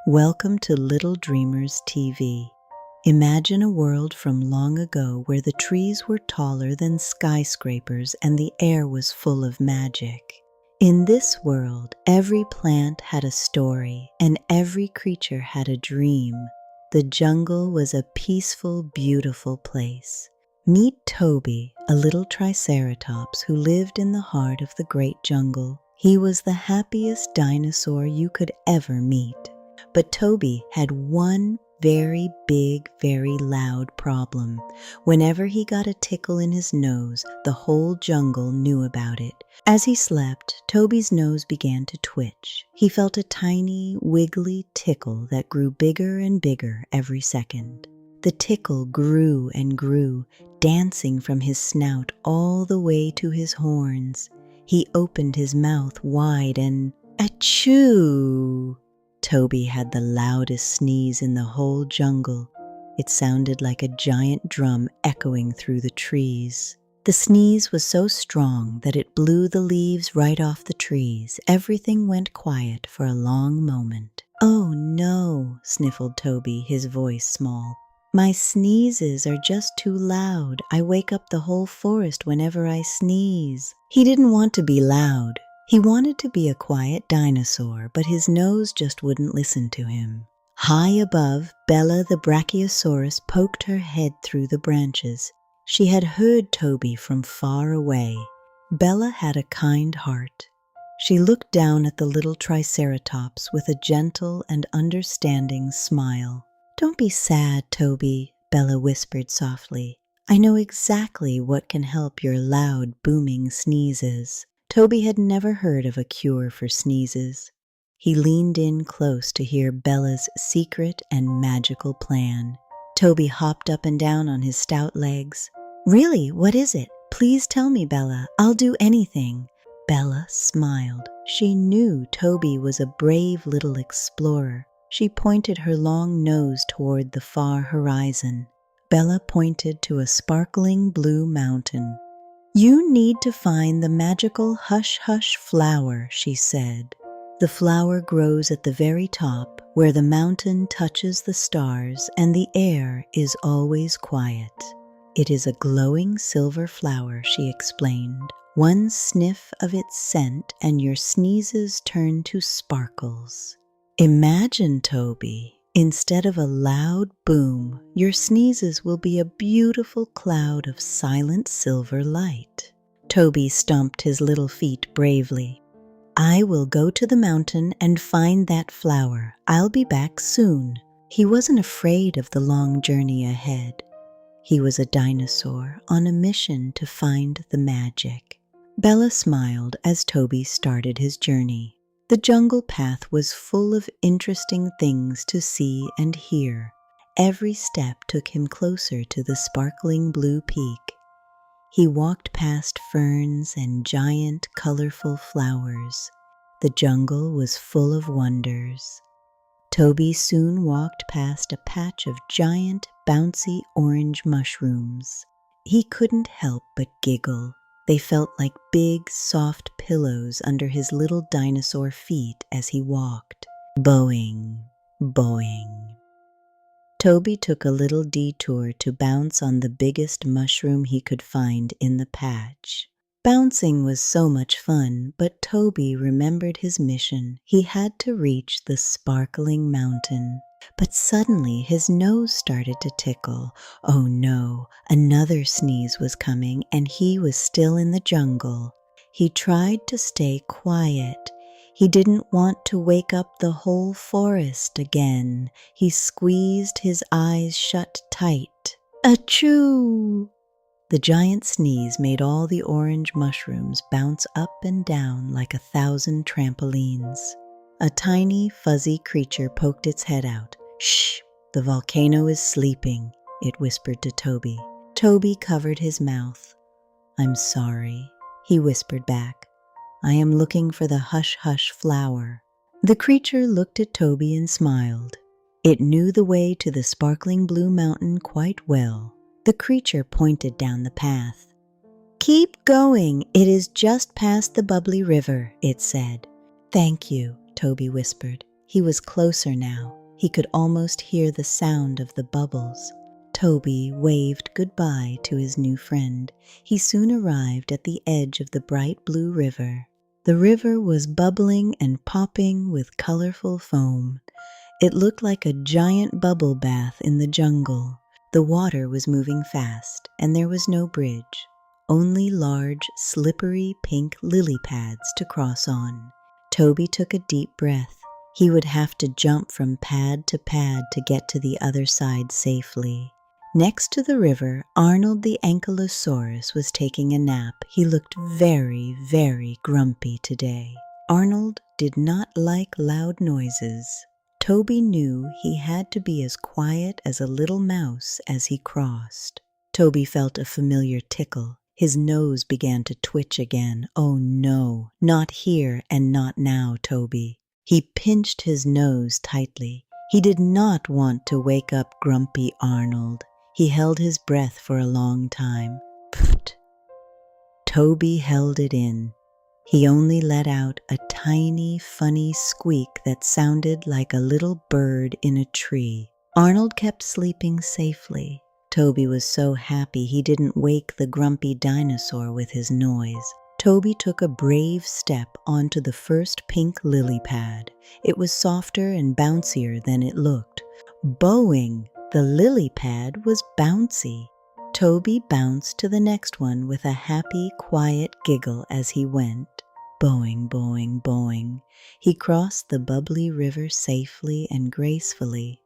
Welcome to Little Dreamers TV. Imagine a world from long ago where the trees were taller than skyscrapers and the air was full of magic. In this world, every plant had a story and every creature had a dream. The jungle was a peaceful, beautiful place. Meet Toby, a little Triceratops who lived in the heart of the great jungle. He was the happiest dinosaur you could ever meet. But Toby had one very big, very loud problem. Whenever he got a tickle in his nose, the whole jungle knew about it. As he slept, Toby's nose began to twitch. He felt a tiny, wiggly tickle that grew bigger and bigger every second. The tickle grew and grew, dancing from his snout all the way to his horns. He opened his mouth wide and achoo! Toby had the loudest sneeze in the whole jungle. It sounded like a giant drum echoing through the trees. The sneeze was so strong that it blew the leaves right off the trees. Everything went quiet for a long moment. "Oh no," sniffled Toby, his voice small. "My sneezes are just too loud. I wake up the whole forest whenever I sneeze." He didn't want to be loud. He wanted to be a quiet dinosaur, but his nose just wouldn't listen to him. High above, Bella the Brachiosaurus poked her head through the branches. She had heard Toby from far away. Bella had a kind heart. She looked down at the little Triceratops with a gentle and understanding smile. "Don't be sad, Toby," Bella whispered softly. "I know exactly what can help your loud, booming sneezes." Toby had never heard of a cure for sneezes. He leaned in close to hear Bella's secret and magical plan. Toby hopped up and down on his stout legs. "Really, what is it? Please tell me, Bella. I'll do anything." Bella smiled. She knew Toby was a brave little explorer. She pointed her long nose toward the far horizon. Bella pointed to a sparkling blue mountain. "You need to find the magical hush-hush flower," she said. "The flower grows at the very top, where the mountain touches the stars and the air is always quiet. It is a glowing silver flower," she explained. "One sniff of its scent and your sneezes turn to sparkles. Imagine, Toby. Instead of a loud boom, your sneezes will be a beautiful cloud of silent silver light." Toby stomped his little feet bravely. "I will go to the mountain and find that flower. I'll be back soon." He wasn't afraid of the long journey ahead. He was a dinosaur on a mission to find the magic. Bella smiled as Toby started his journey. The jungle path was full of interesting things to see and hear. Every step took him closer to the sparkling blue peak. He walked past ferns and giant, colorful flowers. The jungle was full of wonders. Toby soon walked past a patch of giant, bouncy orange mushrooms. He couldn't help but giggle. They felt like big, soft pillows under his little dinosaur feet as he walked. Boing, boing. Toby took a little detour to bounce on the biggest mushroom he could find in the patch. Bouncing was so much fun, but Toby remembered his mission. He had to reach the sparkling mountain. But suddenly his nose started to tickle. Oh no, another sneeze was coming and he was still in the jungle. He tried to stay quiet. He didn't want to wake up the whole forest again. He squeezed his eyes shut tight. Achoo! The giant sneeze made all the orange mushrooms bounce up and down like 1,000 trampolines. A tiny, fuzzy creature poked its head out. "Shh, the volcano is sleeping," it whispered to Toby. Toby covered his mouth. "I'm sorry," he whispered back. "I am looking for the hush-hush flower." The creature looked at Toby and smiled. It knew the way to the sparkling blue mountain quite well. The creature pointed down the path. "Keep going, it is just past the bubbly river," it said. "Thank you," Toby whispered. He was closer now. He could almost hear the sound of the bubbles. Toby waved goodbye to his new friend. He soon arrived at the edge of the bright blue river. The river was bubbling and popping with colorful foam. It looked like a giant bubble bath in the jungle. The water was moving fast, and there was no bridge, only large, slippery pink lily pads to cross on. Toby took a deep breath. He would have to jump from pad to get to the other side safely. Next to the river, Arnold the Ankylosaurus was taking a nap. He looked very, very grumpy today. Arnold did not like loud noises. Toby knew he had to be as quiet as a little mouse as he crossed. Toby felt a familiar tickle. His nose began to twitch again. Oh no, not here and not now, Toby. He pinched his nose tightly. He did not want to wake up grumpy Arnold. He held his breath for a long time. Pfft. Toby held it in. He only let out a tiny, funny squeak that sounded like a little bird in a tree. Arnold kept sleeping safely. Toby was so happy he didn't wake the grumpy dinosaur with his noise. Toby took a brave step onto the first pink lily pad. It was softer and bouncier than it looked. Boing! The lily pad was bouncy. Toby bounced to the next one with a happy, quiet giggle as he went. Boing, boing, boing. He crossed the bubbly river safely and gracefully.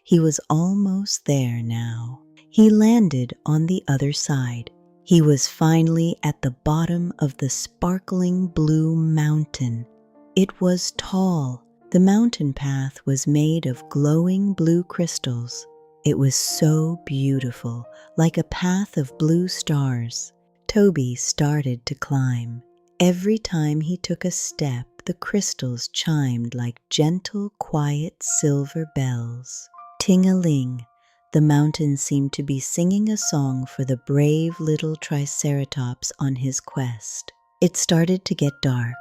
He was almost there now. He landed on the other side. He was finally at the bottom of the sparkling blue mountain. It was tall. The mountain path was made of glowing blue crystals. It was so beautiful, like a path of blue stars. Toby started to climb. Every time he took a step, the crystals chimed like gentle, quiet silver bells. Ting-a-ling, the mountain seemed to be singing a song for the brave little Triceratops on his quest. It started to get dark.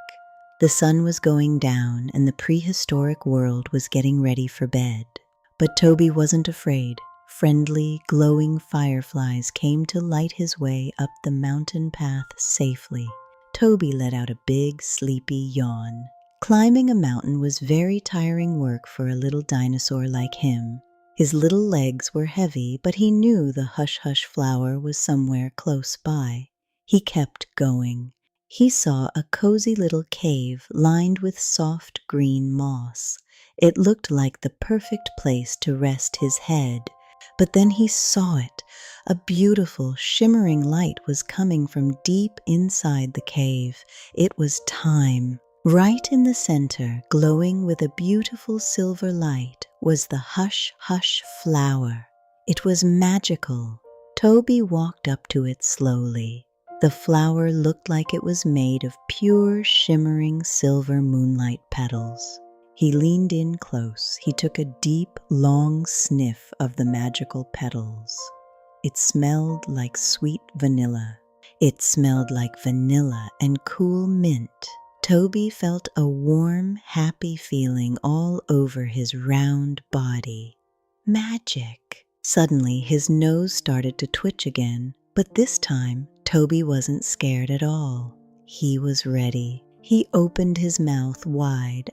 The sun was going down and the prehistoric world was getting ready for bed. But Toby wasn't afraid. Friendly, glowing fireflies came to light his way up the mountain path safely. Toby let out a big, sleepy yawn. Climbing a mountain was very tiring work for a little dinosaur like him. His little legs were heavy, but he knew the hush-hush flower was somewhere close by. He kept going. He saw a cozy little cave lined with soft green moss. It looked like the perfect place to rest his head. But then he saw it. A beautiful, shimmering light was coming from deep inside the cave. It was time. Right in the center, glowing with a beautiful silver light, was the hush-hush flower. It was magical. Toby walked up to it slowly. The flower looked like it was made of pure, shimmering silver moonlight petals. He leaned in close. He took a deep, long sniff of the magical petals. It smelled like sweet vanilla. It smelled like vanilla and cool mint. Toby felt a warm, happy feeling all over his round body. Magic! Suddenly, his nose started to twitch again, but this time, Toby wasn't scared at all. He was ready. He opened his mouth wide.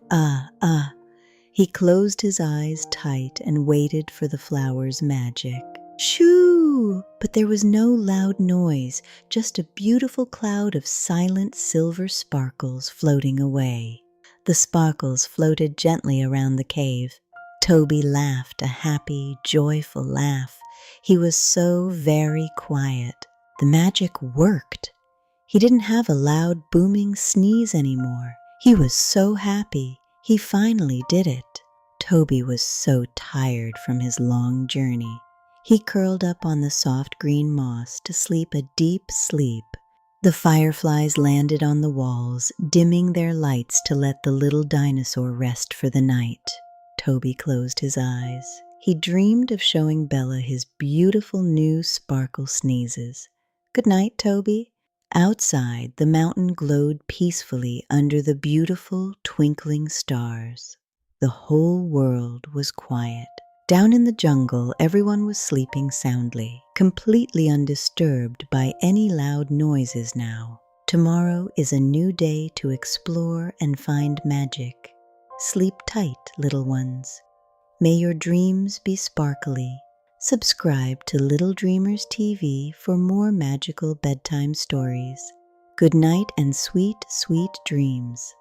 He closed his eyes tight and waited for the flower's magic. Shoo! But there was no loud noise, just a beautiful cloud of silent silver sparkles floating away. The sparkles floated gently around the cave. Toby laughed a happy, joyful laugh. He was so very quiet. The magic worked. He didn't have a loud, booming sneeze anymore. He was so happy. He finally did it. Toby was so tired from his long journey. He curled up on the soft green moss to sleep a deep sleep. The fireflies landed on the walls, dimming their lights to let the little dinosaur rest for the night. Toby closed his eyes. He dreamed of showing Bella his beautiful new sparkle sneezes. Good night, Toby. Outside, the mountain glowed peacefully under the beautiful twinkling stars. The whole world was quiet. Down in the jungle, everyone was sleeping soundly, completely undisturbed by any loud noises now. Tomorrow is a new day to explore and find magic. Sleep tight, little ones. May your dreams be sparkly. Subscribe to Little Dreamers TV for more magical bedtime stories. Good night and sweet, sweet dreams.